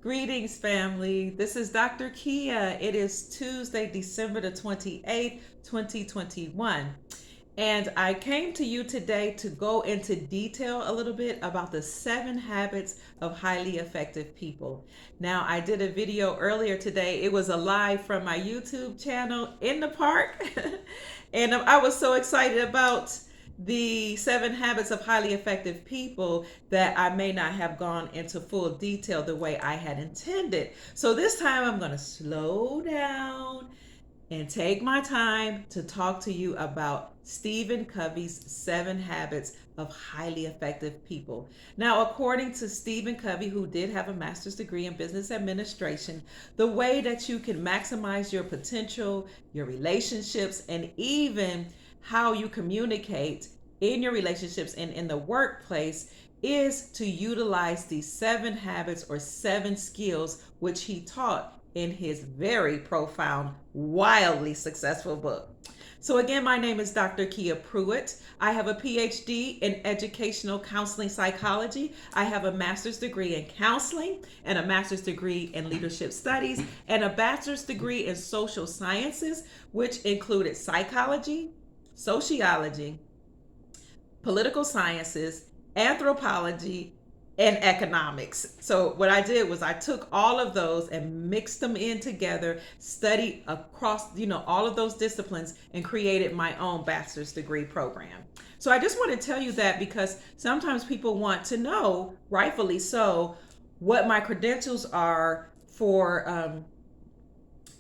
Greetings, family. This is Dr. Kia. It is Tuesday, December the 28th, 2021. And I came to you today to go into detail a little bit about the 7 habits of highly effective people. Now, I did a video earlier today. It was a live from my YouTube channel in the park. And I was so excited about the 7 habits of highly effective people that I may not have gone into full detail the way I had intended. So this time I'm going to slow down and take my time to talk to you about Stephen Covey's 7 habits of highly effective people. Now, according to Stephen Covey, who did have a master's degree in business administration, the way that you can maximize your potential, your relationships, and even how you communicate in your relationships and in the workplace is to utilize these 7 habits or 7 skills, which he taught in his very profound, wildly successful book. So again, my name is Dr. Kia Pruitt. I have a PhD in educational counseling psychology. I have a master's degree in counseling and a master's degree in leadership studies and a bachelor's degree in social sciences, which included psychology, sociology, political sciences, anthropology, and economics. So what I did was I took all of those and mixed them in together, studied across, all of those disciplines and created my own bachelor's degree program. So I just want to tell you that because sometimes people want to know, rightfully so, what my credentials are for,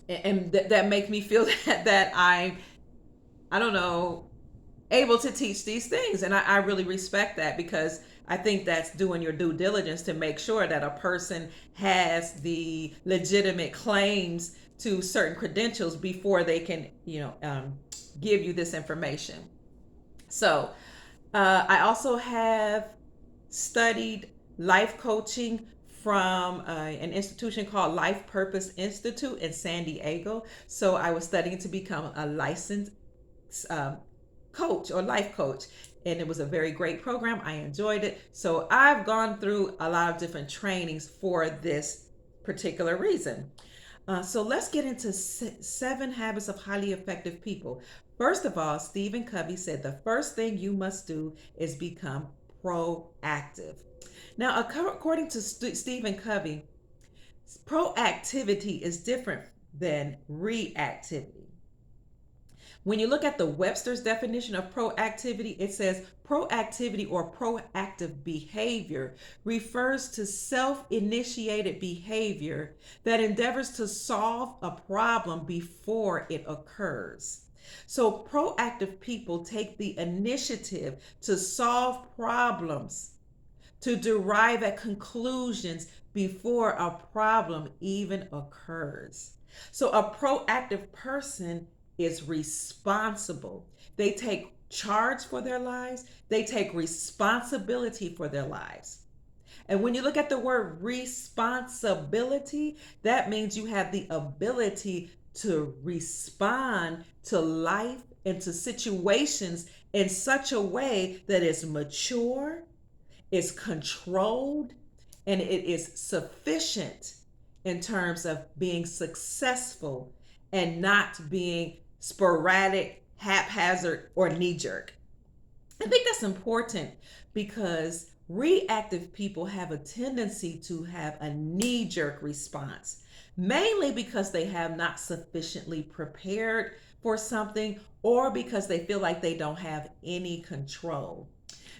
and that make me feel that I don't know, able to teach these things. And I really respect that because I think that's doing your due diligence to make sure that a person has the legitimate claims to certain credentials before they can, give you this information. So I also have studied life coaching from an institution called Life Purpose Institute in San Diego. So I was studying to become a licensed coach or life coach, and it was a very great program. I enjoyed it. So I've gone through a lot of different trainings for this particular reason. So let's get into 7 habits of highly effective people. First of all, Stephen Covey said the first thing you must do is become proactive. Now, according to Stephen Covey, proactivity is different than reactivity. When you look at the Webster's definition of proactivity, it says proactivity or proactive behavior refers to self-initiated behavior that endeavors to solve a problem before it occurs. So proactive people take the initiative to solve problems, to derive at conclusions before a problem even occurs. So a proactive person is responsible. They take charge for their lives. They take responsibility for their lives. And when you look at the word responsibility, that means you have the ability to respond to life and to situations in such a way that is mature, is controlled, and it is sufficient in terms of being successful and not being sporadic, haphazard, or knee jerk. I think that's important because reactive people have a tendency to have a knee jerk response, mainly because they have not sufficiently prepared for something or because they feel like they don't have any control.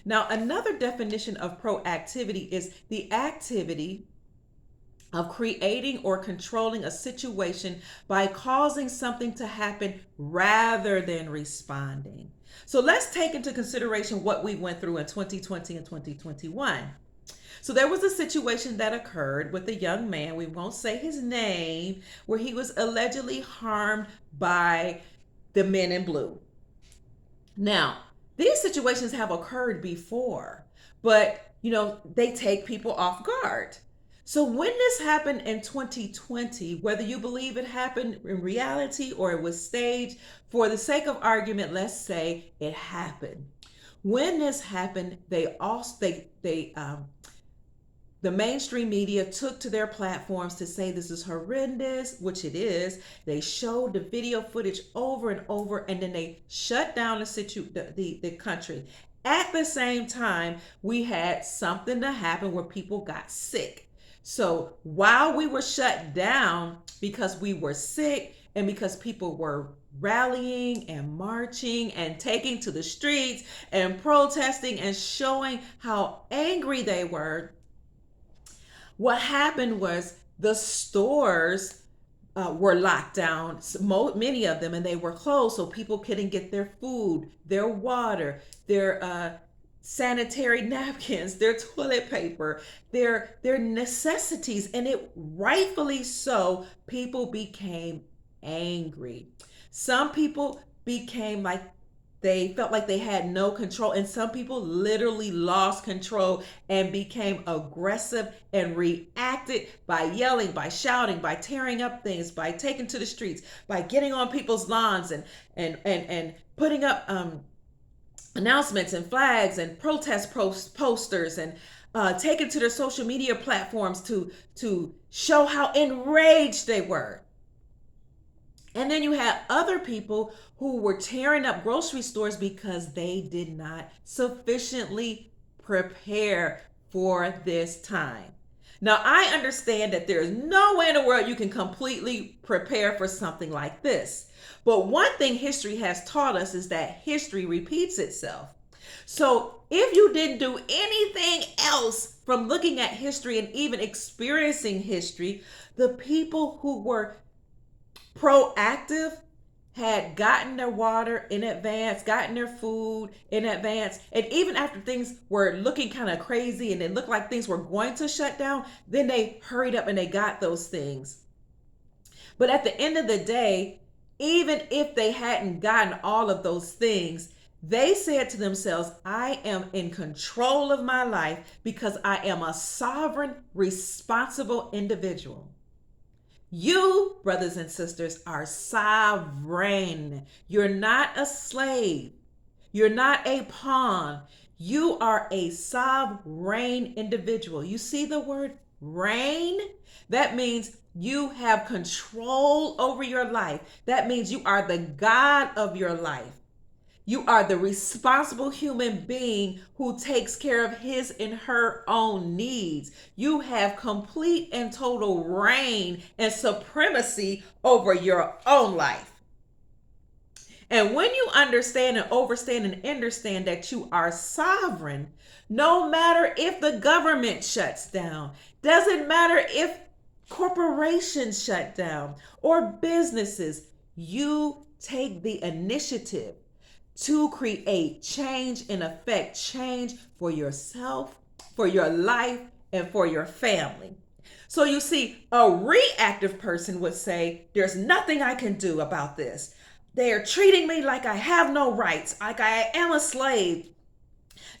Now, another definition of proactivity is the activity of creating or controlling a situation by causing something to happen rather than responding. So let's take into consideration what we went through in 2020 and 2021. So there was a situation that occurred with a young man, we won't say his name, where he was allegedly harmed by the men in blue. Now, these situations have occurred before, but they take people off guard. So when this happened in 2020, whether you believe it happened in reality or it was staged, for the sake of argument, let's say it happened. When this happened, they the mainstream media took to their platforms to say this is horrendous, which it is. They showed the video footage over and over, and then they shut down the country. At the same time, we had something to happen where people got sick. So while we were shut down because we were sick and because people were rallying and marching and taking to the streets and protesting and showing how angry they were, what happened was the stores were locked down, many of them, and they were closed, so people couldn't get their food, their water, their sanitary napkins, their toilet paper, their necessities, and it rightfully so. People became angry. Some people became like they felt like they had no control, and some people literally lost control and became aggressive and reacted by yelling, by shouting, by tearing up things, by taking to the streets, by getting on people's lawns and putting up announcements and flags and posters and taking to their social media platforms to show how enraged they were. And then you had other people who were tearing up grocery stores because they did not sufficiently prepare for this time. Now, I understand that there's no way in the world you can completely prepare for something like this. But one thing history has taught us is that history repeats itself. So if you didn't do anything else from looking at history and even experiencing history, the people who were proactive had gotten their water in advance, gotten their food in advance, and even after things were looking kind of crazy and it looked like things were going to shut down, then they hurried up and they got those things. But at the end of the day, even if they hadn't gotten all of those things, they said to themselves, I am in control of my life because I am a sovereign, responsible individual. You, brothers and sisters, are sovereign. You're not a slave. You're not a pawn. You are a sovereign individual. You see the word reign? That means you have control over your life. That means you are the God of your life. You are the responsible human being who takes care of his and her own needs. You have complete and total reign and supremacy over your own life. And when you understand and overstand and understand that you are sovereign, no matter if the government shuts down, doesn't matter if corporations shut down or businesses, you take the initiative to create change and affect change for yourself, for your life, and for your family. So you see, a reactive person would say, there's nothing I can do about this. They are treating me like I have no rights, like I am a slave.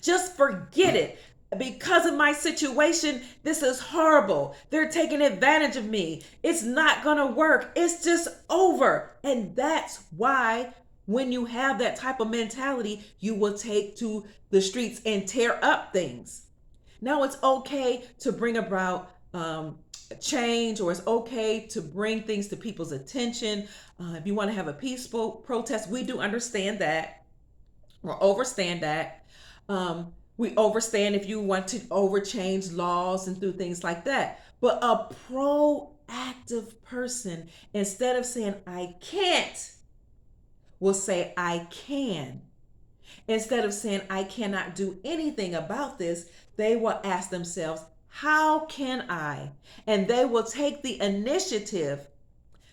Just forget it. Because of my situation, this is horrible. They're taking advantage of me. It's not going to work. It's just over. And that's why when you have that type of mentality, you will take to the streets and tear up things. Now it's okay to bring about change, or it's okay to bring things to people's attention. If you want to have a peaceful protest, we do understand that or overstand that. We overstand if you want to overchange laws and do things like that. But a proactive person, instead of saying, I can't, will say, I can. Instead of saying, I cannot do anything about this, they will ask themselves, how can I? And they will take the initiative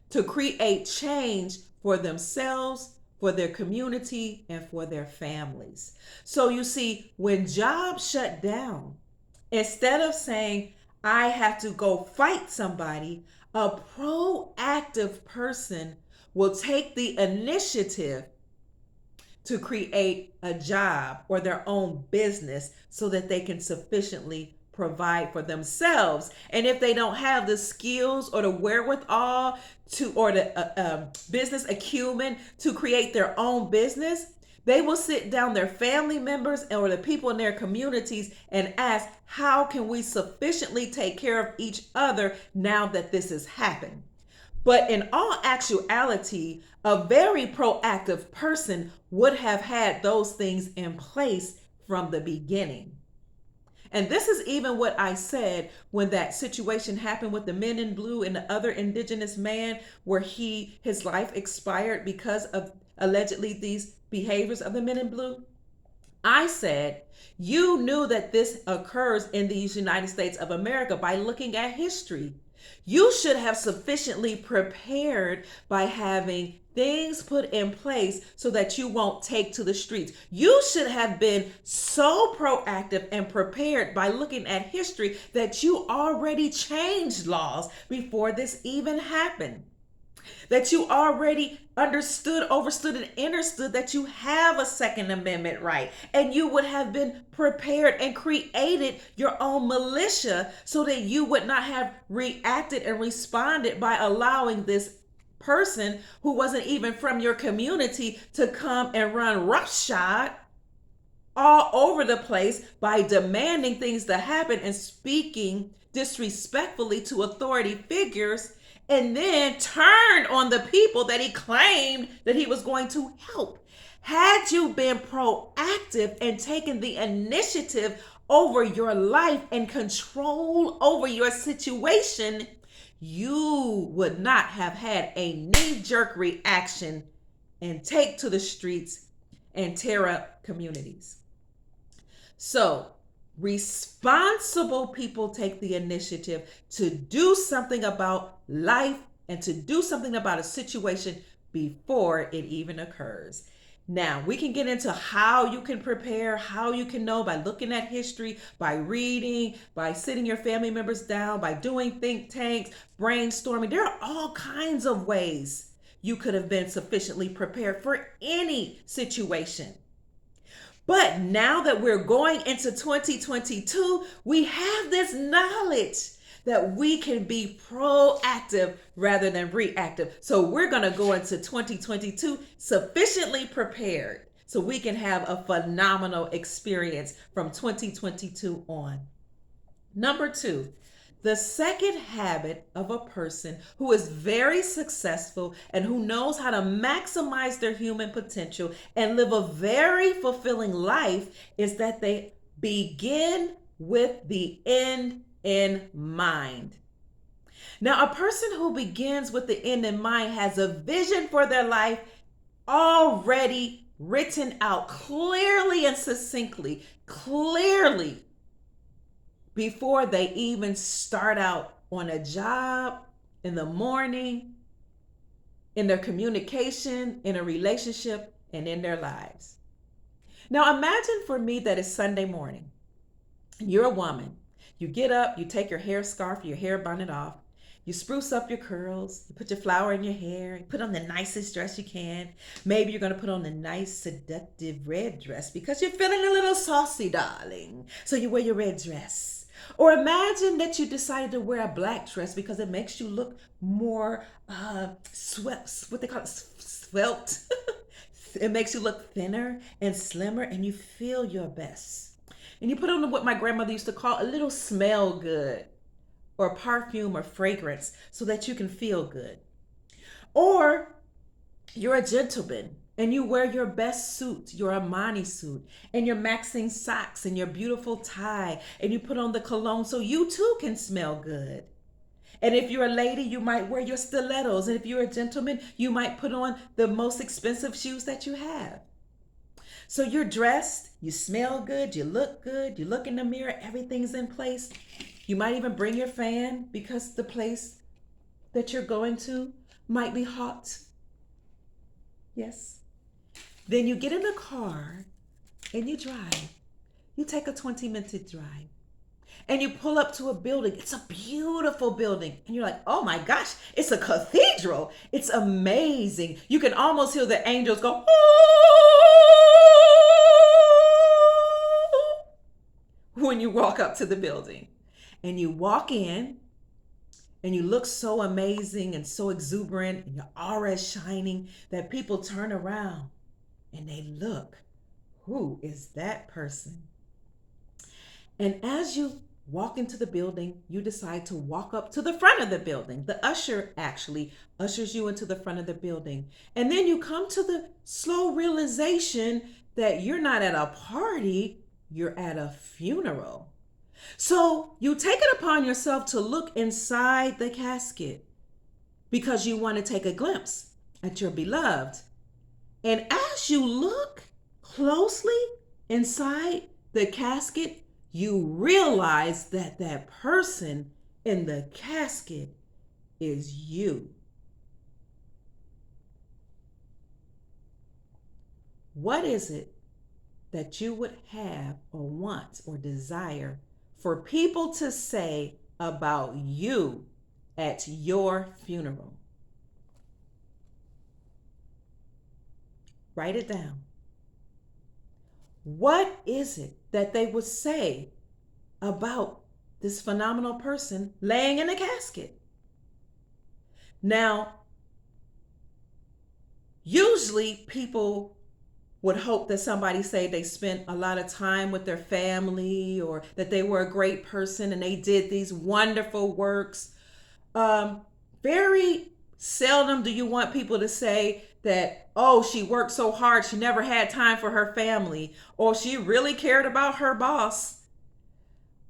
to create change for themselves, for their community, and for their families. So you see, when jobs shut down, instead of saying, I have to go fight somebody, a proactive person will take the initiative to create a job or their own business so that they can sufficiently provide for themselves. And if they don't have the skills or the wherewithal to, or the business acumen to create their own business, They will sit down their family members or the people in their communities and ask, how can we sufficiently take care of each other now that this has happened? But in all actuality, a very proactive person would have had those things in place from the beginning. And this is even what I said when that situation happened with the men in blue and the other indigenous man, where his life expired because of allegedly these behaviors of the men in blue. I said, you knew that this occurs in these United States of America by looking at history. You should have sufficiently prepared by having things put in place so that you won't take to the streets. You should have been so proactive and prepared by looking at history that you already changed laws before this even happened. That you already understood, overstood, and understood that you have a Second Amendment right. And you would have been prepared and created your own militia so that you would not have reacted and responded by allowing this person who wasn't even from your community to come and run roughshod all over the place by demanding things to happen and speaking disrespectfully to authority figures, and then turned on the people that he claimed that he was going to help. Had you been proactive and taken the initiative over your life and control over your situation, you would not have had a knee-jerk reaction and take to the streets and tear up communities. So, responsible people take the initiative to do something about life and to do something about a situation before it even occurs. Now, we can get into how you can prepare, how you can know by looking at history, by reading, by sitting your family members down, by doing think tanks, brainstorming. There are all kinds of ways you could have been sufficiently prepared for any situation. But now that we're going into 2022, we have this knowledge that we can be proactive rather than reactive. So we're going to go into 2022 sufficiently prepared so we can have a phenomenal experience from 2022 on. Number 2, the second habit of a person who is very successful and who knows how to maximize their human potential and live a very fulfilling life is that they begin with the end in mind. Now, a person who begins with the end in mind has a vision for their life already written out clearly and succinctly, clearly, before they even start out on a job, in the morning, in their communication, in a relationship, and in their lives. Now imagine for me that it's Sunday morning. You're a woman. You get up, you take your hair scarf, your hair bonnet off, you spruce up your curls, you put your flower in your hair, you put on the nicest dress you can. Maybe you're going to put on the nice, seductive red dress because you're feeling a little saucy, darling. So you wear your red dress. Or imagine that you decided to wear a black dress because it makes you look more what they call it, svelte. It makes you look thinner and slimmer and you feel your best. And you put on what my grandmother used to call a little smell good or perfume or fragrance so that you can feel good. Or you're a gentleman and you wear your best suit, your Armani suit, and your Maxine socks and your beautiful tie, and you put on the cologne so you too can smell good. And if you're a lady, you might wear your stilettos. And if you're a gentleman, you might put on the most expensive shoes that you have. So you're dressed, you smell good, you look in the mirror, everything's in place. You might even bring your fan because the place that you're going to might be hot. Yes. Then you get in the car and you drive. You take a 20-minute drive and you pull up to a building. It's a beautiful building. And you're like, oh my gosh, it's a cathedral. It's amazing. You can almost hear the angels go, when you walk up to the building. And you walk in and you look so amazing and so exuberant and your aura is shining that people turn around and they look, who is that person? And as you walk into the building, you decide to walk up to the front of the building. The usher actually ushers you into the front of the building. And then you come to the slow realization that you're not at a party, you're at a funeral. So you take it upon yourself to look inside the casket because you want to take a glimpse at your beloved. And as you look closely inside the casket, you realize that that person in the casket is you. What is it that you would have or want or desire for people to say about you at your funeral? Write it down. What is it that they would say about this phenomenal person laying in a casket? Now, usually people would hope that somebody say they spent a lot of time with their family or that they were a great person and they did these wonderful works. Very seldom do you want people to say that, oh, she worked so hard, she never had time for her family, or she really cared about her boss,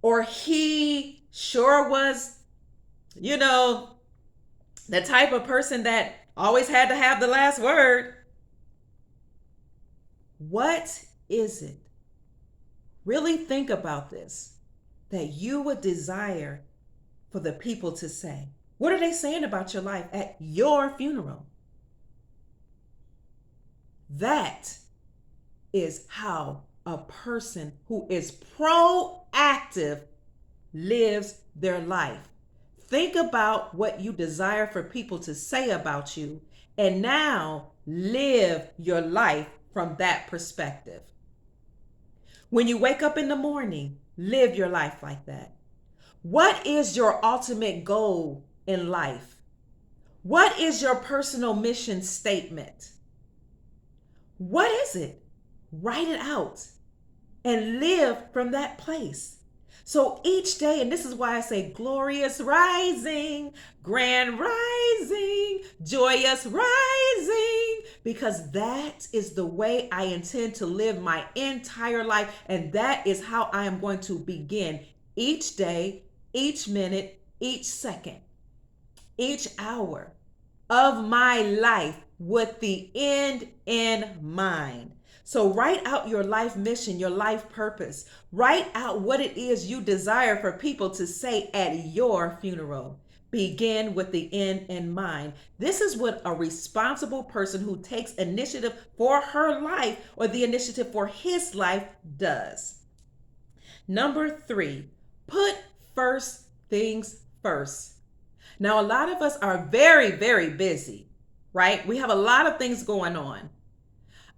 or he sure was, the type of person that always had to have the last word. What is it? Really think about this, that you would desire for the people to say. What are they saying about your life at your funeral? That is how a person who is proactive lives their life. Think about what you desire for people to say about you, and now live your life from that perspective. When you wake up in the morning, live your life like that. What is your ultimate goal in life? What is your personal mission statement? What is it? Write it out and live from that place. So each day, and this is why I say glorious rising, grand rising, joyous rising, because that is the way I intend to live my entire life. And that is how I am going to begin each day, each minute, each second, each hour of my life with the end in mind. So write out your life mission, your life purpose. Write out what it is you desire for people to say at your funeral. Begin with the end in mind. This is what a responsible person who takes initiative for her life or the initiative for his life does. Number 3, put first things first. Now, a lot of us are very, very busy, right? We have a lot of things going on.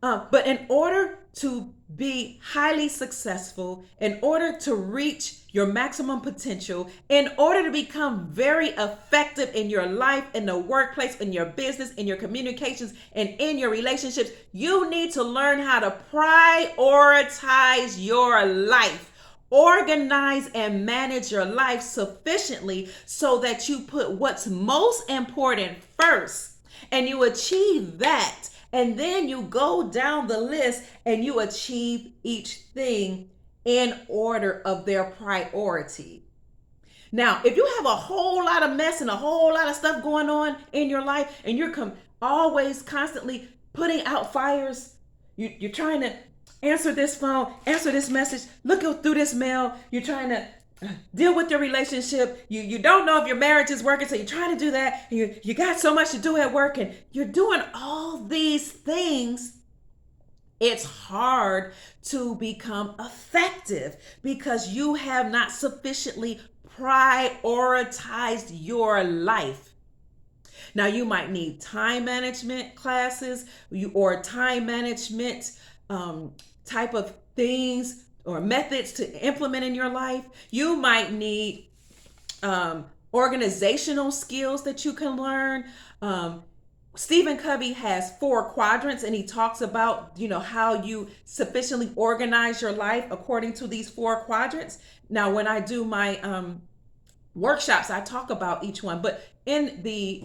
But in order to be highly successful, in order to reach your maximum potential, in order to become very effective in your life, in the workplace, in your business, in your communications, and in your relationships, you need to learn how to prioritize your life. Organize and manage your life sufficiently so that you put what's most important first, and you achieve that. And then you go down the list and you achieve each thing in order of their priority. Now, if you have a whole lot of mess and a whole lot of stuff going on in your life, and you're always constantly putting out fires, you're trying to answer this phone, answer this message, look through this mail, you're trying to deal with your relationship, you don't know if your marriage is working, so you're trying to do that, you got so much to do at work, and you're doing all these things, it's hard to become effective because you have not sufficiently prioritized your life. Now, you might need time management classes or time management type of things or methods to implement in your life. You might need organizational skills that you can learn. Stephen Covey has 4 quadrants, and he talks about, how you sufficiently organize your life according to these 4 quadrants. Now, when I do my workshops, I talk about each one, but in the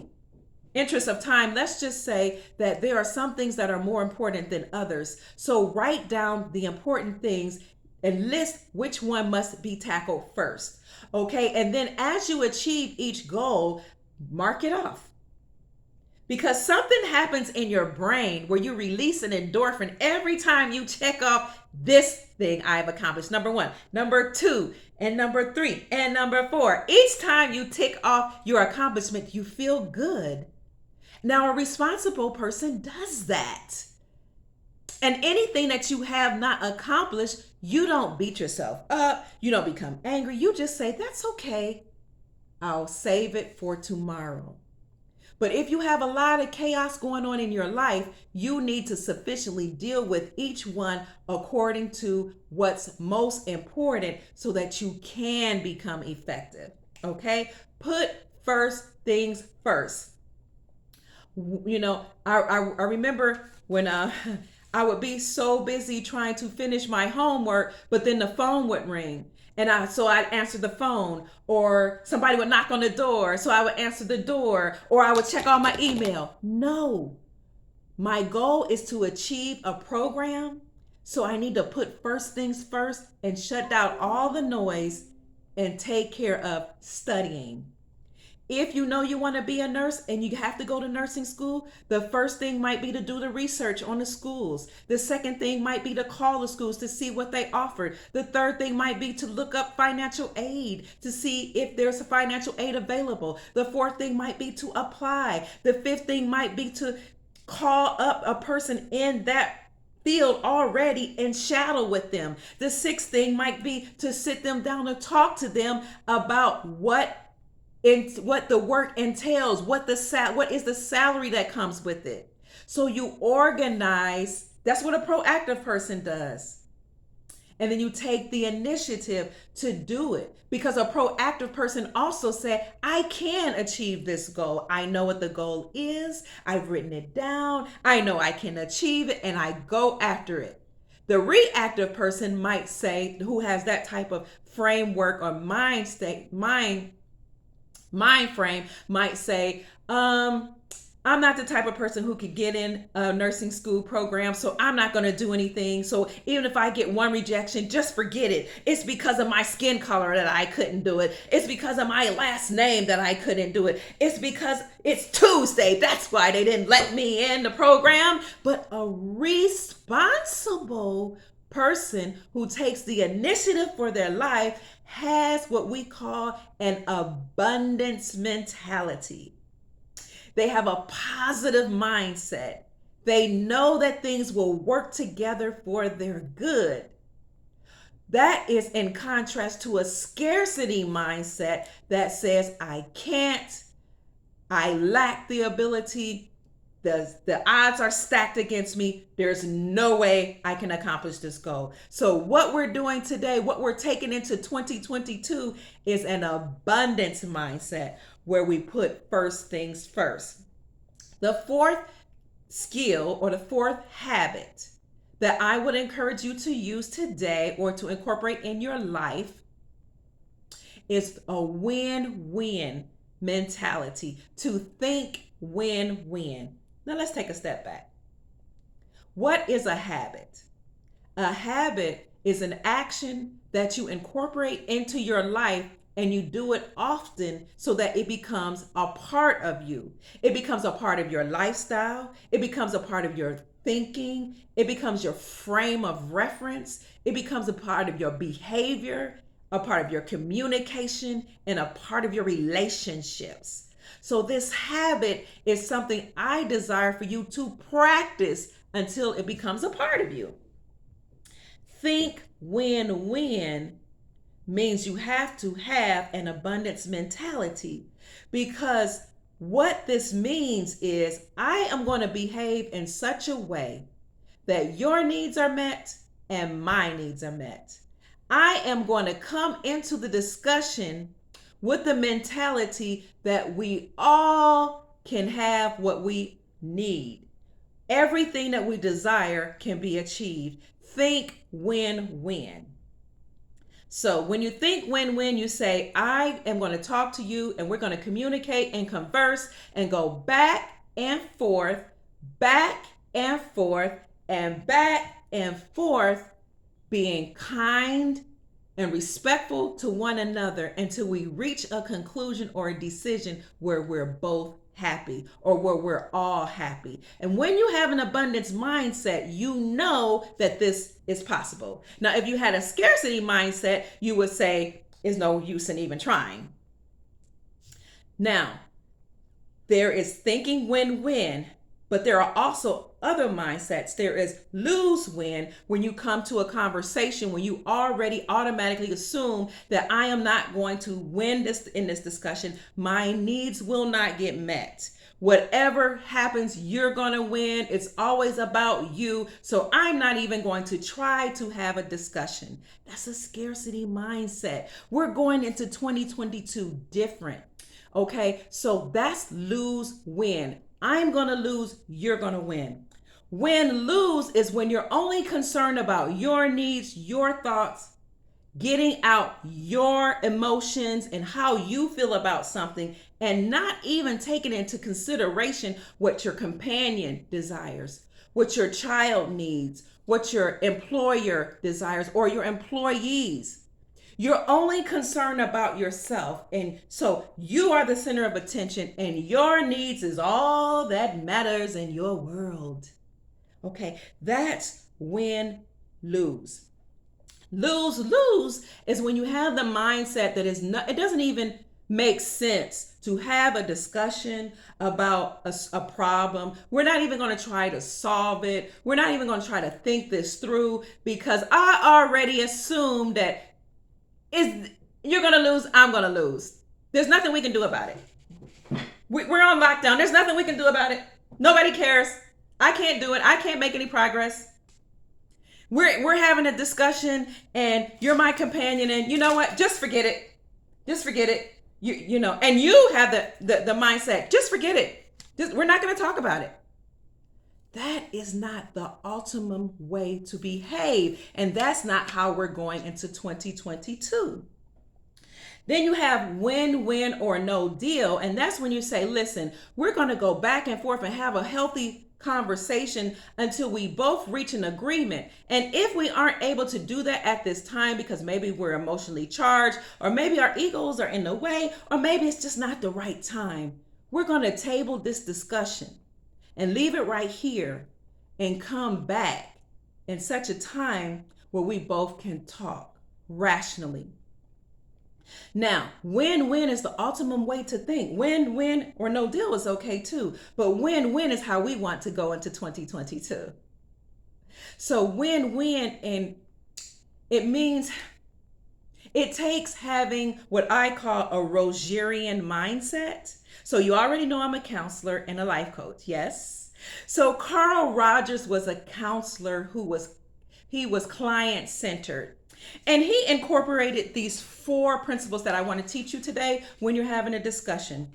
interest of time, let's just say that there are some things that are more important than others. So write down the important things and list which one must be tackled first. Okay. And then as you achieve each goal, mark it off. Because something happens in your brain where you release an endorphin every time you check off this thing I've accomplished. Number 1, number 2, and number 3, and number 4. Each time you tick off your accomplishment, you feel good. Now, a responsible person does that. And anything that you have not accomplished, you don't beat yourself up. You don't become angry. You just say, that's okay. I'll save it for tomorrow. But if you have a lot of chaos going on in your life, you need to sufficiently deal with each one according to what's most important so that you can become effective. Okay? Put first things first. I remember when I would be so busy trying to finish my homework, but then the phone would ring. And I'd answer the phone, or somebody would knock on the door. So I would answer the door, or I would check all my email. No, my goal is to achieve a program. So I need to put first things first and shut down all the noise and take care of studying. If you know you want to be a nurse and you have to go to nursing school, the first thing might be to do the research on the schools. The second thing might be to call the schools to see what they offered. The third thing might be to look up financial aid to see if there's a financial aid available. The fourth thing might be to apply. The fifth thing might be to call up a person in that field already and shadow with them. The sixth thing might be to sit them down and talk to them about what the work entails, what is the salary that comes with it. So you organize. That's what a proactive person does. And then you take the initiative to do it, because a proactive person also said, I can achieve this goal. I know what the goal is. I've written it down. I know I can achieve it, and I go after it. The reactive person might say, who has that type of framework or mind frame, might say, I'm not the type of person who could get in a nursing school program, so I'm not going to do anything. So even if I get one rejection, just forget it. It's because of my skin color that I couldn't do it. It's because of my last name that I couldn't do it. It's because it's Tuesday. That's why they didn't let me in the program. But a responsible person who takes the initiative for their life has what we call an abundance mentality. They have a positive mindset. They know that things will work together for their good. That is in contrast to a scarcity mindset that says, I can't, I lack the ability, the odds are stacked against me. There's no way I can accomplish this goal. So what we're doing today, what we're taking into 2022 is an abundance mindset where we put first things first. The fourth skill, or the fourth habit that I would encourage you to use today or to incorporate in your life is a win-win mentality, to think win-win. Now let's take a step back. What is a habit? A habit is an action that you incorporate into your life, and you do it often so that it becomes a part of you. It becomes a part of your lifestyle. It becomes a part of your thinking. It becomes your frame of reference. It becomes a part of your behavior, a part of your communication, and a part of your relationships. So this habit is something I desire for you to practice until it becomes a part of you. Think win-win means you have to have an abundance mentality, because what this means is I am going to behave in such a way that your needs are met and my needs are met. I am going to come into the discussion with the mentality that we all can have what we need. Everything that we desire can be achieved. Think win-win. So when you think win-win, you say, I am going to talk to you and we're going to communicate and converse and go back and forth, and back and forth, being kind and respectful to one another until we reach a conclusion or a decision where we're both happy or where we're all happy. And when you have an abundance mindset, you know that this is possible. Now, if you had a scarcity mindset, you would say, there's no use in even trying. Now, there is thinking win-win, but there are also other mindsets. There is lose-win when you come to a conversation when you already automatically assume that I am not going to win this in this discussion. My needs will not get met. Whatever happens, you're going to win. It's always about you. So I'm not even going to try to have a discussion. That's a scarcity mindset. We're going into 2022 different. Okay, so that's lose-win. I'm going to lose, you're going to win. Win-lose is when you're only concerned about your needs, your thoughts, getting out your emotions and how you feel about something, and not even taking into consideration what your companion desires, what your child needs, what your employer desires, or your employees. You're only concerned about yourself. And so you are the center of attention, and your needs is all that matters in your world. Okay, that's win-lose. Lose-lose is when you have the mindset that is not, it doesn't even make sense to have a discussion about a problem. We're not even going to try to solve it. We're not even going to try to think this through because I already assumed that you're going to lose, I'm going to lose. There's nothing we can do about it. We're on lockdown. There's nothing we can do about it. Nobody cares. I can't do it. I can't make any progress. We're having a discussion and you're my companion, and you know what? Just forget it. Just forget it. You know, and you have the mindset, just forget it. We're not going to talk about it. That is not the ultimate way to behave. And that's not how we're going into 2022. Then you have win-win or no deal. And that's when you say, listen, we're going to go back and forth and have a healthy conversation until we both reach an agreement. And if we aren't able to do that at this time because maybe we're emotionally charged, or maybe our egos are in the way, or maybe it's just not the right time, we're going to table this discussion and leave it right here and come back in such a time where we both can talk rationally. Now, win-win is the ultimate way to think. Win-win or no deal is okay too, but win-win is how we want to go into 2022. So win-win, and it means it takes having what I call a Rogerian mindset. So you already know I'm a counselor and a life coach, yes? So Carl Rogers was a counselor who was client-centered. And he incorporated these 4 principles that I want to teach you today when you're having a discussion.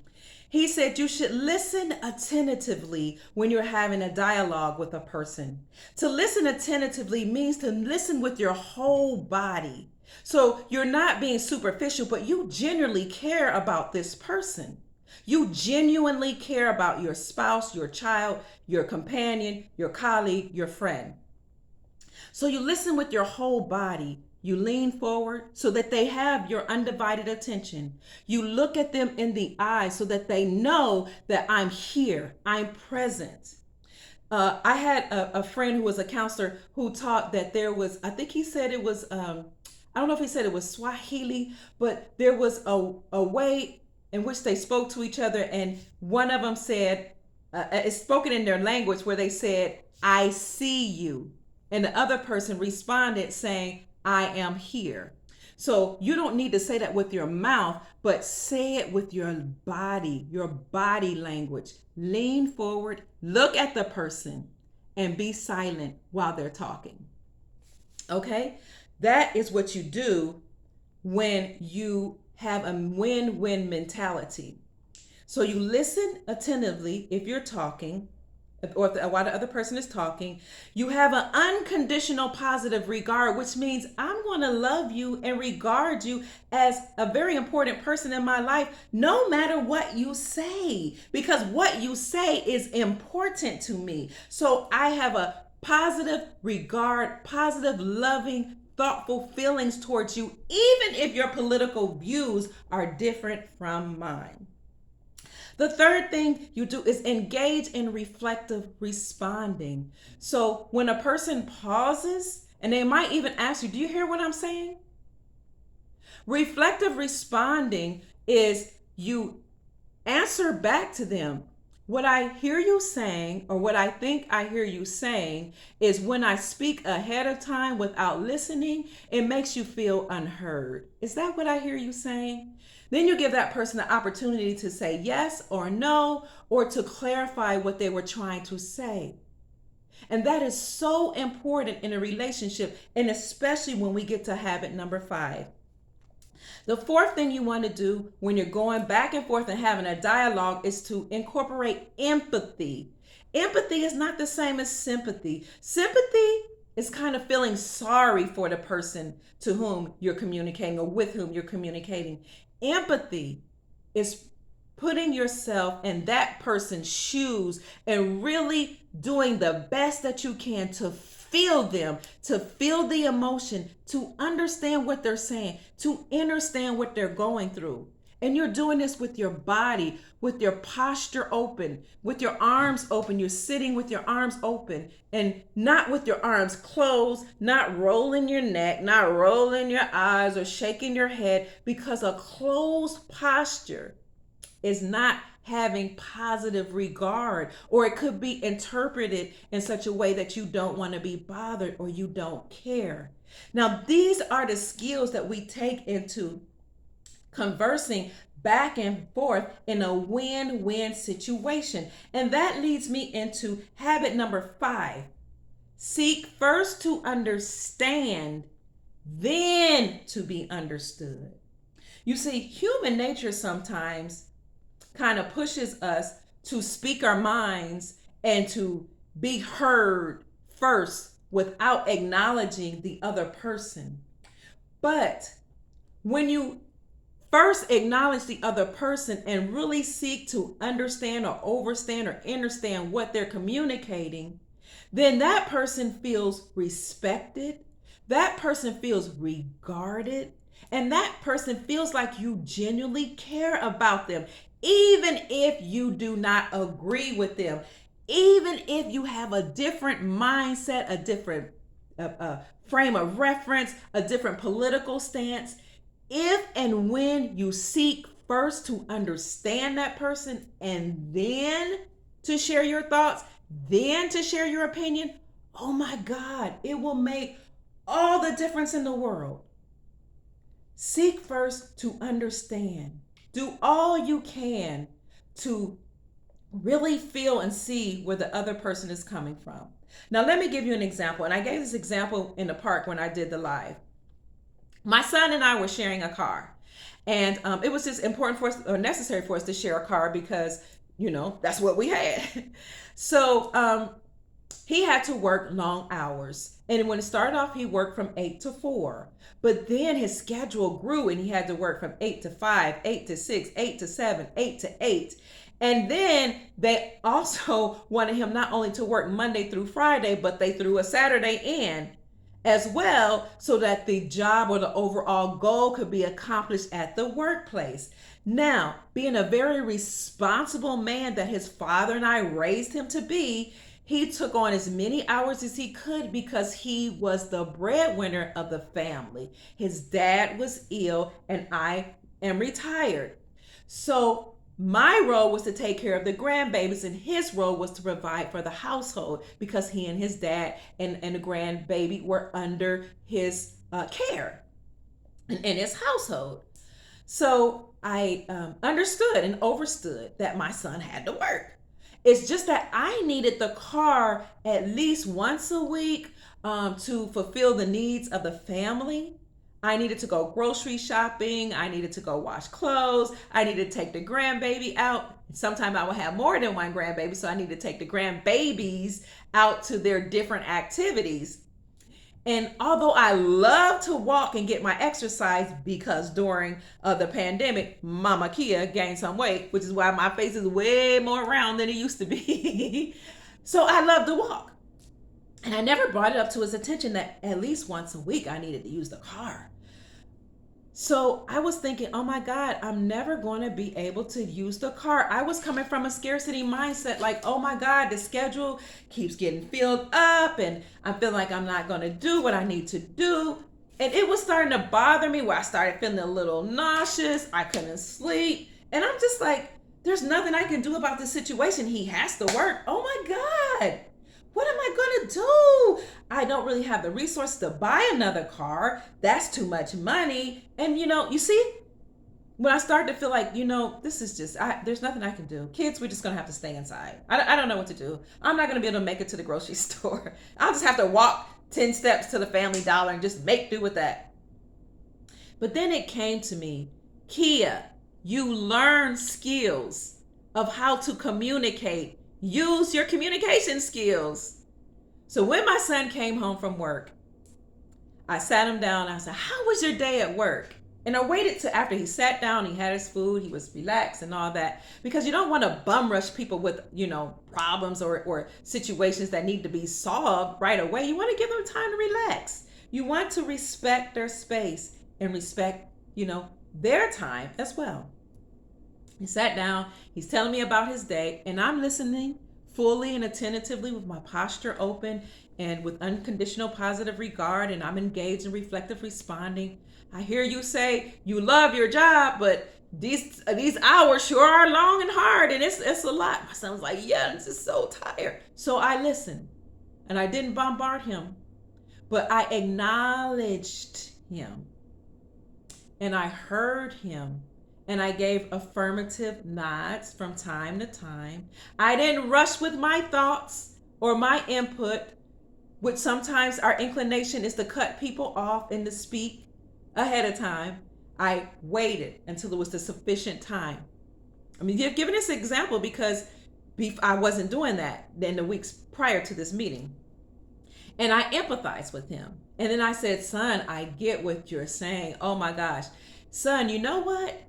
He said you should listen attentively when you're having a dialogue with a person. To listen attentively means to listen with your whole body. So you're not being superficial, but you genuinely care about this person. You genuinely care about your spouse, your child, your companion, your colleague, your friend. So you listen with your whole body. You lean forward so that they have your undivided attention. You look at them in the eyes so that they know that I'm here, I'm present. I had a friend who was a counselor who taught that there was, I think he said it was, I don't know if he said it was Swahili, but there was a way in which they spoke to each other, and one of them said, it's spoken in their language where they said, I see you. And the other person responded saying, I am here. So you don't need to say that with your mouth, but say it with your body language. Lean forward, look at the person, and be silent while they're talking. Okay? That is what you do when you have a win-win mentality. So you listen attentively if you're talking. while the other person is talking, you have an unconditional positive regard, which means I'm going to love you and regard you as a very important person in my life, no matter what you say, because what you say is important to me. So I have a positive regard, positive, loving, thoughtful feelings towards you, even if your political views are different from mine. The third thing you do is engage in reflective responding. So when a person pauses, and they might even ask you, do you hear what I'm saying? Reflective responding is you answer back to them. What I hear you saying, or what I think I hear you saying, is when I speak ahead of time without listening, it makes you feel unheard. Is that what I hear you saying? Then you give that person the opportunity to say yes or no, or to clarify what they were trying to say. And that is so important in a relationship, and especially when we get to habit number 5. The fourth thing you want to do when you're going back and forth and having a dialogue is to incorporate empathy. Empathy is not the same as sympathy. Sympathy is kind of feeling sorry for the person to whom you're communicating or with whom you're communicating. Empathy is putting yourself in that person's shoes and really doing the best that you can to feel them, to feel the emotion, to understand what they're saying, to understand what they're going through. And you're doing this with your body, with your posture open, with your arms open. You're sitting with your arms open and not with your arms closed, not rolling your neck, not rolling your eyes or shaking your head, because a closed posture is not having positive regard, or it could be interpreted in such a way that you don't want to be bothered or you don't care. Now, these are the skills that we take into conversing back and forth in a win-win situation. And that leads me into habit number 5. Seek first to understand, then to be understood. You see, human nature sometimes kind of pushes us to speak our minds and to be heard first without acknowledging the other person. But when you first acknowledge the other person and really seek to understand or overstand or understand what they're communicating, then that person feels respected, that person feels regarded, and that person feels like you genuinely care about them, even if you do not agree with them, even if you have a different mindset, a different frame of reference, a different political stance. If and when you seek first to understand that person and then to share your thoughts, then to share your opinion, oh my God, it will make all the difference in the world. Seek first to understand. Do all you can to really feel and see where the other person is coming from. Now, let me give you an example. And I gave this example in the park when I did the live. My son and I were sharing a car. And it was just important for us, or necessary for us, to share a car because, that's what we had. So he had to work long hours. And when it started off, he worked from 8 to 4. But then his schedule grew and he had to work from 8 to 5, 8 to 6, 8 to 7, 8 to 8. And then they also wanted him not only to work Monday through Friday, but they threw a Saturday in as well, so that the job or the overall goal could be accomplished at the workplace. Now, being a very responsible man that his father and I raised him to be, he took on as many hours as he could because he was the breadwinner of the family. His dad was ill and I am retired. So my role was to take care of the grandbabies, and his role was to provide for the household because he and his dad and the grandbaby were under his care in his household. So I understood and overstood that my son had to work. It's just that I needed the car at least once a week to fulfill the needs of the family. I needed to go grocery shopping. I needed to go wash clothes. I needed to take the grandbaby out. Sometimes I will have more than one grandbaby, so I need to take the grandbabies out to their different activities. And although I love to walk and get my exercise, because during the pandemic, Mama Kia gained some weight, which is why my face is way more round than it used to be. So I love to walk. And I never brought it up to his attention that at least once a week I needed to use the car. So I was thinking, oh my God, I'm never going to be able to use the car. I was coming from a scarcity mindset, like, oh my God, the schedule keeps getting filled up and I feel like I'm not going to do what I need to do. And it was starting to bother me where I started feeling a little nauseous. I couldn't sleep. And I'm just like, there's nothing I can do about this situation. He has to work. Oh my God. What am I going to do? I don't really have the resources to buy another car. That's too much money. And you see, when I start to feel like, this is just, there's nothing I can do. Kids, we're just going to have to stay inside. I don't know what to do. I'm not going to be able to make it to the grocery store. I'll just have to walk 10 steps to the Family Dollar and just make do with that. But then it came to me, Kia, you learn skills of how to communicate. Use your communication skills. So when my son came home from work, I sat him down. I said, how was your day at work? And I waited till after he sat down, he had his food, he was relaxed and all that. Because you don't want to bum rush people with, problems or situations that need to be solved right away. You want to give them time to relax. You want to respect their space and respect, their time as well. He sat down, he's telling me about his day, and I'm listening fully and attentively with my posture open and with unconditional positive regard, and I'm engaged in reflective responding. I hear you say you love your job, but these hours sure are long and hard, and it's a lot. My son was like, yeah, I'm just so tired. So I listened, and I didn't bombard him, but I acknowledged him, and I heard him. And I gave affirmative nods from time to time. I didn't rush with my thoughts or my input, which sometimes our inclination is to cut people off and to speak ahead of time. I waited until it was the sufficient time. I mean, you're giving this example because I wasn't doing that in the weeks prior to this meeting. And I empathized with him. And then I said, son, I get what you're saying. Oh my gosh. Son, you know what?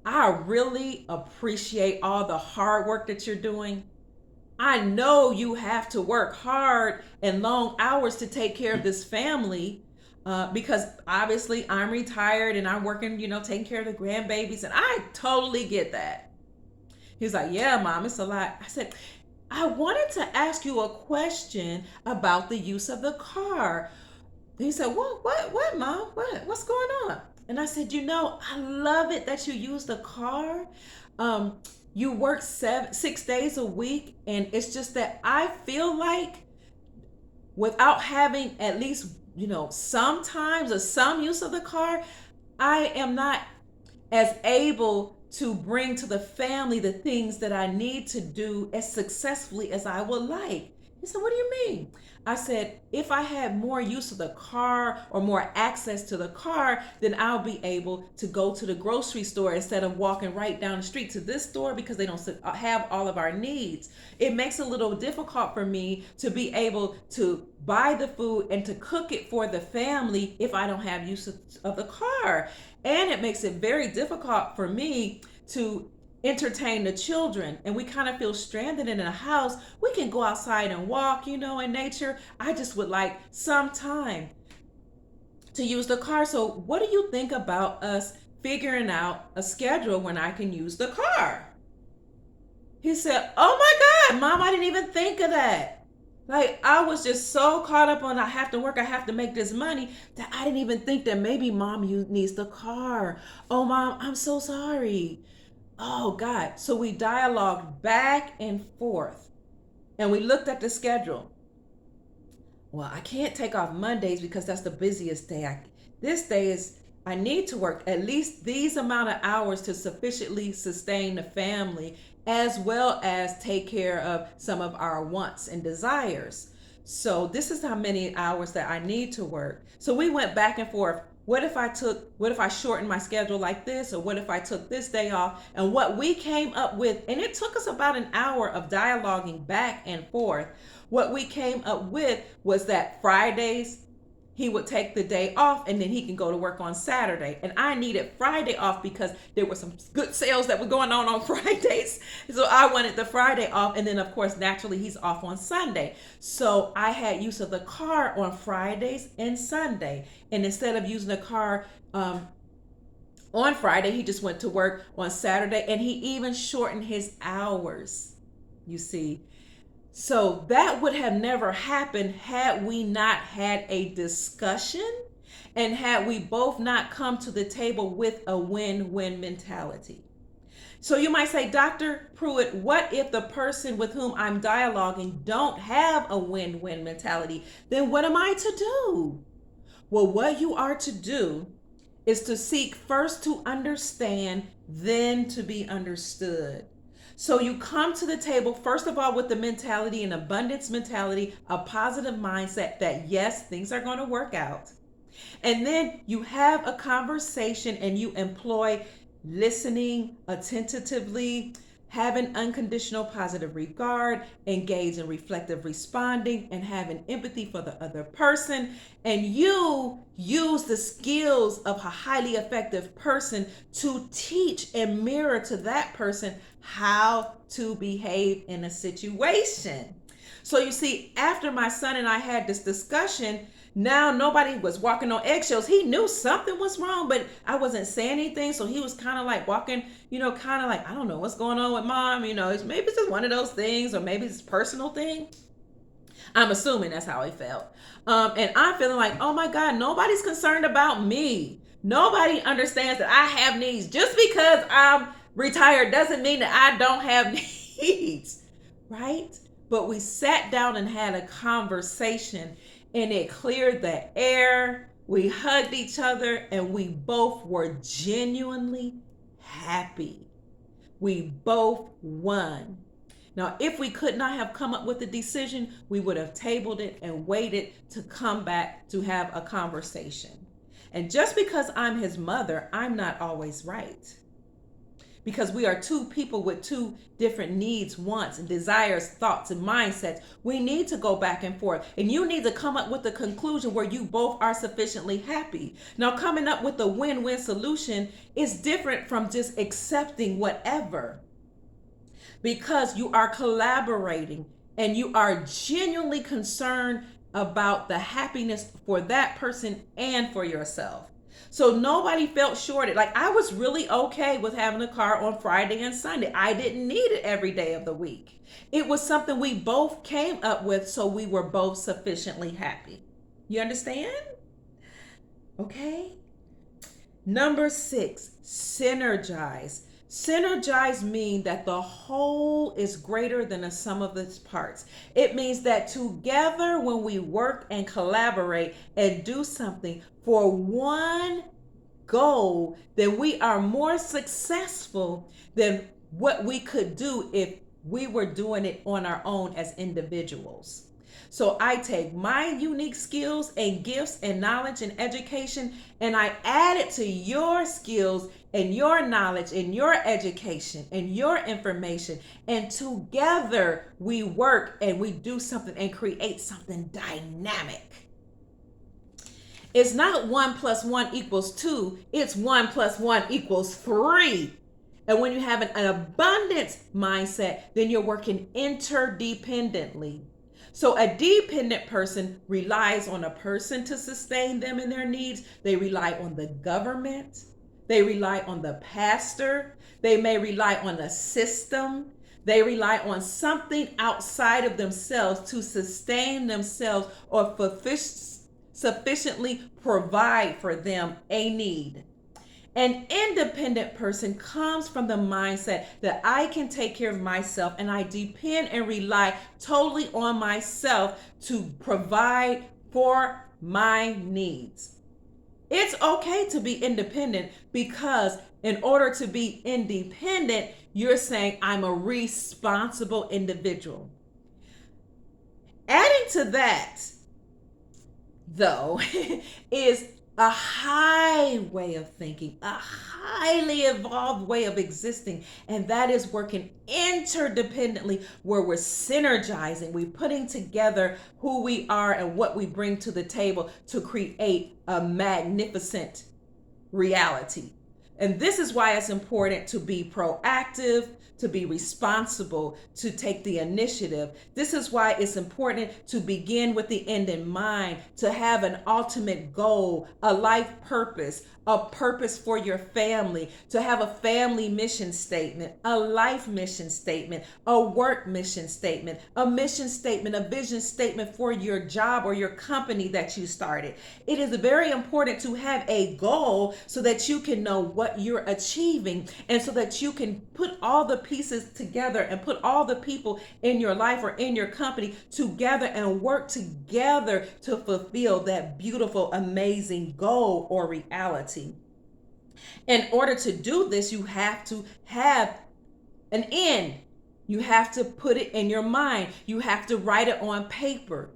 I really appreciate all the hard work that you're doing. I know you have to work hard and long hours to take care of this family because obviously I'm retired and I'm working, taking care of the grandbabies, and I totally get that. He was like, yeah, Mom, it's a lot. I said, I wanted to ask you a question about the use of the car. He said, what, Mom? What's going on? And I said, I love it that you use the car. You work 6 days a week. And it's just that I feel like without having at least, sometimes or some use of the car, I am not as able to bring to the family the things that I need to do as successfully as I would like. He said, what do you mean? I said, if I had more use of the car or more access to the car, then I'll be able to go to the grocery store instead of walking right down the street to this store because they don't have all of our needs. It makes it a little difficult for me to be able to buy the food and to cook it for the family if I don't have use of the car. And it makes it very difficult for me to entertain the children, and we kind of feel stranded in a house. We can go outside and walk, in nature. I just would like some time to use the car. So what do you think about us figuring out a schedule when I can use the car? He said, oh my God, Mom, I didn't even think of that. Like, I was just so caught up on I have to work, I have to make this money, that I didn't even think that maybe Mom needs the car. Oh, Mom, I'm so sorry. Oh God. So we dialogued back and forth and we looked at the schedule. Well, I can't take off Mondays because that's the busiest day. This day is, I need to work at least these amount of hours to sufficiently sustain the family as well as take care of some of our wants and desires. So this is how many hours that I need to work. So we went back and forth what if I shortened my schedule like this, or what if I took this day off? And what we came up with, and it took us about an hour of dialoguing back and forth. What we came up with was that Fridays he would take the day off and then he can go to work on Saturday. And I needed Friday off because there were some good sales that were going on Fridays. So I wanted the Friday off. And then, of course, naturally, he's off on Sunday. So I had use of the car on Fridays and Sunday. And instead of using the car on Friday, he just went to work on Saturday. And he even shortened his hours, you see. So that would have never happened had we not had a discussion and had we both not come to the table with a win-win mentality. So you might say, Dr. Pruitt, what if the person with whom I'm dialoguing don't have a win-win mentality? Then what am I to do? Well, what you are to do is to seek first to understand, then to be understood. So you come to the table, first of all, with the mentality, an abundance mentality, a positive mindset that yes, things are going to work out. And then you have a conversation and you employ listening attentively, having unconditional positive regard, engage in reflective responding, and having empathy for the other person. And you use the skills of a highly effective person to teach and mirror to that person how to behave in a situation. So you see, after my son and I had this discussion, now nobody was walking on eggshells. He knew something was wrong, but I wasn't saying anything. So he was kind of like walking, kind of like, I don't know what's going on with mom. Maybe it's just one of those things, or maybe it's a personal thing. I'm assuming that's how he felt. And I'm feeling like, oh my God, nobody's concerned about me. Nobody understands that I have needs. Just because I'm retired doesn't mean that I don't have needs, right? But we sat down and had a conversation, and it cleared the air. We hugged each other, and we both were genuinely happy. We both won. Now, if we could not have come up with a decision, we would have tabled it and waited to come back to have a conversation. And just because I'm his mother, I'm not always right. Because we are two people with two different needs, wants, and desires, thoughts, and mindsets. We need to go back and forth. And you need to come up with a conclusion where you both are sufficiently happy. Now, coming up with a win-win solution is different from just accepting whatever. Because you are collaborating and you are genuinely concerned about the happiness for that person and for yourself. So nobody felt shorted. Like, I was really okay with having a car on Friday and Sunday. I didn't need it every day of the week. It was something we both came up with, so we were both sufficiently happy. You understand? Okay. Number 6, synergize. Synergize means that the whole is greater than the sum of its parts. It means that together, when we work and collaborate and do something for one goal, then we are more successful than what we could do if we were doing it on our own as individuals. So I take my unique skills and gifts and knowledge and education, and I add it to your skills and your knowledge and your education and your information. And together we work and we do something and create something dynamic. It's not 1 + 1 = 2. It's 1 + 1 = 3. And when you have an abundance mindset, then you're working interdependently. So a dependent person relies on a person to sustain them in their needs. They rely on the government. They rely on the pastor. They may rely on a system. They rely on something outside of themselves to sustain themselves or sufficiently provide for them a need. An independent person comes from the mindset that I can take care of myself, and I depend and rely totally on myself to provide for my needs. It's okay to be independent, because in order to be independent, you're saying I'm a responsible individual. Adding to that, though, is a high way of thinking, a highly evolved way of existing. And that is working interdependently, where we're synergizing, we're putting together who we are and what we bring to the table to create a magnificent reality. And this is why it's important to be proactive, to be responsible, to take the initiative. This is why it's important to begin with the end in mind, to have an ultimate goal, a life purpose, a purpose for your family, to have a family mission statement, a life mission statement, a work mission statement, a mission statement, a vision statement for your job or your company that you started. It is very important to have a goal so that you can know what you're achieving, and so that you can put all the pieces together and put all the people in your life or in your company together and work together to fulfill that beautiful, amazing goal or reality. In order to do this, you have to have an end. You have to put it in your mind. You have to write it on paper.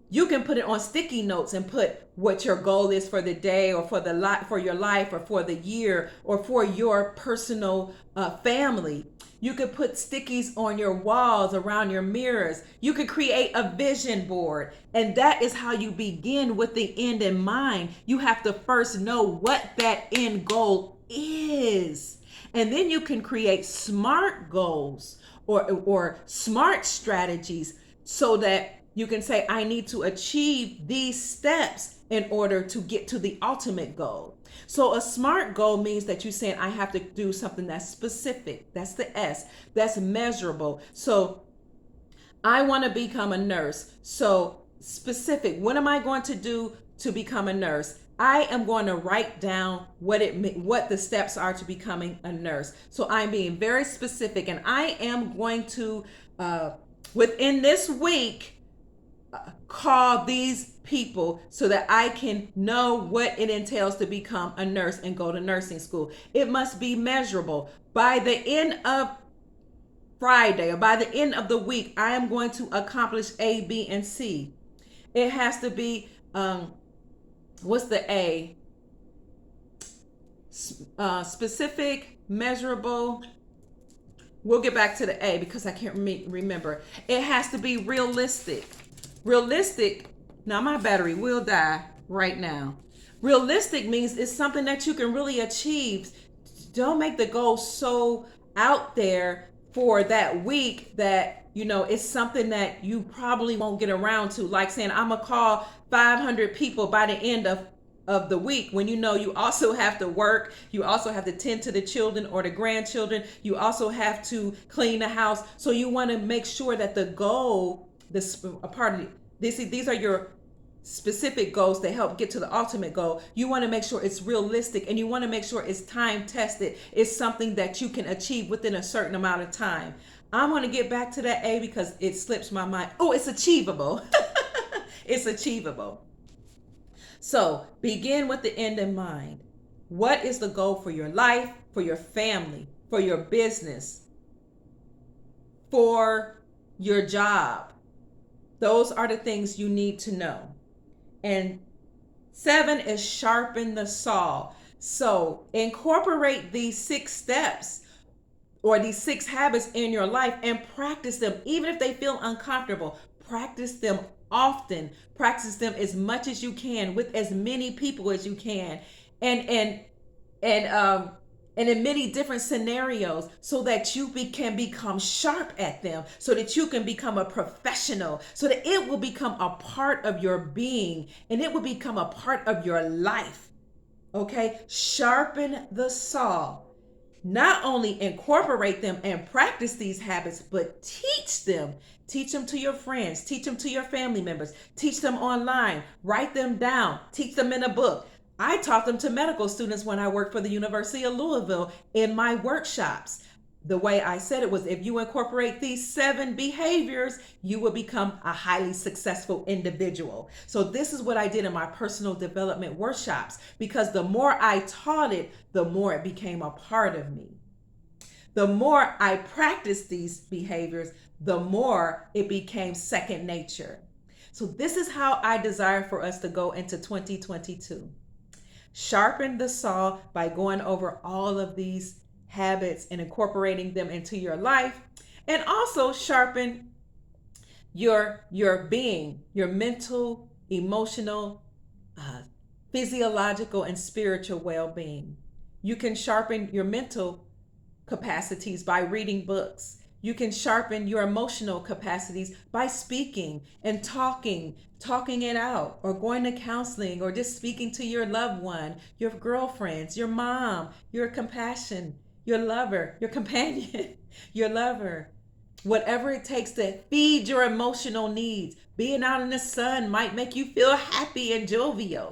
You can put it on sticky notes and put what your goal is for the day, or for for your life, or for the year, or for your personal family. You could put stickies on your walls, around your mirrors. You could create a vision board. And that is how you begin, with the end in mind. You have to first know what that end goal is. And then you can create smart goals, or smart strategies, so that you can say, I need to achieve these steps in order to get to the ultimate goal. So a SMART goal means that you're saying, I have to do something that's specific. That's the S. That's measurable. So I want to become a nurse. So specific. What am I going to do to become a nurse? I am going to write down what the steps are to becoming a nurse. So I'm being very specific, and I am going to within this week call these people so that I can know what it entails to become a nurse and go to nursing school. It must be measurable. By the end of Friday, or by the end of the week, I am going to accomplish A, B, and C. It has to be, what's the A? Specific, measurable. We'll get back to the A because I can't remember. It has to be realistic. Realistic, now my battery will die right now. Realistic means it's something that you can really achieve. Don't make the goal so out there for that week that it's something that you probably won't get around to. Like saying, I'm gonna call 500 people by the end of the week, when you also have to work, you also have to tend to the children or the grandchildren, you also have to clean the house. So you want to make sure that the goal, a part of these are your specific goals that help get to the ultimate goal. You want to make sure it's realistic, and you want to make sure it's time tested. It's something that you can achieve within a certain amount of time. I'm going to get back to that A because it slips my mind. Oh, it's achievable. It's achievable. So begin with the end in mind. What is the goal for your life, for your family, for your business, for your job? Those are the things you need to know. And 7 is sharpen the saw. So incorporate these 6 steps or these 6 habits in your life and practice them, even if they feel uncomfortable. Practice them often. Practice them as much as you can with as many people as you can, and in many different scenarios, so that you can become sharp at them, so that you can become a professional, so that it will become a part of your being and it will become a part of your life. Okay, sharpen the saw. Not only incorporate them and practice these habits, but teach them. Teach them to your friends, teach them to your family members, teach them online, write them down, teach them in a book. I taught them to medical students when I worked for the University of Louisville in my workshops. The way I said it was, if you incorporate these 7 behaviors, you will become a highly successful individual. So this is what I did in my personal development workshops, because the more I taught it, the more it became a part of me. The more I practiced these behaviors, the more it became second nature. So this is how I desire for us to go into 2022. Sharpen the saw by going over all of these habits and incorporating them into your life, and also sharpen your being, your mental, emotional, uh, physiological, and spiritual well-being. You can sharpen your mental capacities by reading books. You can sharpen your emotional capacities by speaking and talking it out, or going to counseling, or just speaking to your loved one, your girlfriends, your mom, your compassion, your lover, your companion, your lover. Whatever it takes to feed your emotional needs. Being out in the sun might make you feel happy and jovial.